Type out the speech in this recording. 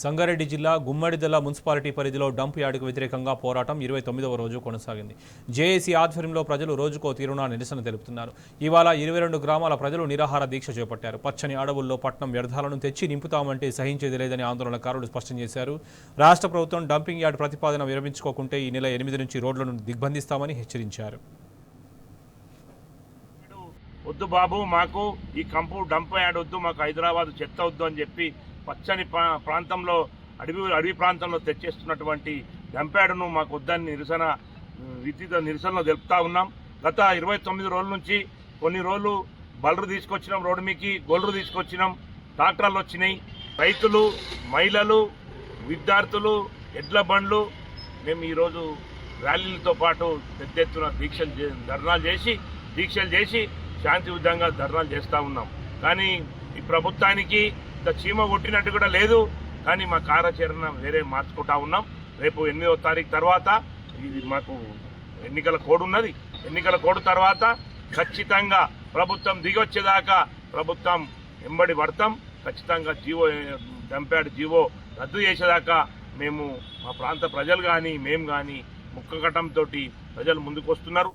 సంగారెడ్డి జిల్లా గుమ్మడిదల మున్సిపాలిటీ పరిధిలో డంప్ యార్డుకు వ్యతిరేకంగా పోరాటం 29వ రోజు కొనసాగింది. జేఏసీ ఆధ్వర్యంలో ప్రజలు రోజుకో తీరున నిరసన తెలుపుతున్నారు. ఇవాళ 22 గ్రామాల ప్రజలు నిరాహార దీక్ష చేపట్టారు. పచ్చని అడవుల్లో పట్నం వ్యర్థాలను తెచ్చి నింపుతామంటే సహించేది లేదని ఆందోళనకారులు స్పష్టం చేశారు. రాష్ట్ర ప్రభుత్వం డంపింగ్ యార్డ్ ప్రతిపాదన విరమించుకోకుంటే ఈ నెల 8 నుంచి రోడ్లను దిగ్బంధిస్తామని హెచ్చరించారు. వద్దు బాబు, మాకు ఈ కంపు డంప్ యార్డ్ వద్దు, మాకు హైదరాబాద్ చెత్త వద్దు అని చెప్పి పచ్చని ప్రాంతంలో అడవి ప్రాంతంలో తెచ్చేస్తున్నటువంటి డంప్ యార్డును మాకు వద్దని నిరసనలో తెలుపుతా ఉన్నాం. గత 29 రోజుల నుంచి కొన్ని రోజులు బలరు తీసుకొచ్చినాం, రోడ్డు మీకి గొల్లు తీసుకొచ్చినాం, ట్రాక్టర్లు వచ్చినాయి. రైతులు, మహిళలు, విద్యార్థులు, ఎడ్ల బండ్లు మేము ఈరోజు ర్యాలీలతో పాటు పెద్ద ఎత్తున దీక్షలు చేసి శాంతియుతంగా ధర్నాలు చేస్తూ ఉన్నాం. కానీ ఈ ప్రభుత్వానికి ఇంత చీమ కొట్టినట్టు కూడా లేదు. కానీ మా కార్యాచరణ వేరే మార్చుకుంటా ఉన్నాం. రేపు 8వ తారీఖు తర్వాత ఇది మాకు ఎన్నికల కోడ్ ఉన్నది. ఎన్నికల కోడ్ తర్వాత ఖచ్చితంగా ప్రభుత్వం దిగొచ్చేదాకా ప్రభుత్వం ఎంబడి పడతాం. ఖచ్చితంగా డంప్ యార్డ్ జీవో రద్దు చేసేదాకా మేము మా ప్రాంత ప్రజలు కానీ మేము కానీ ముక్కకటంతో ప్రజలు ముందుకు వస్తున్నారు.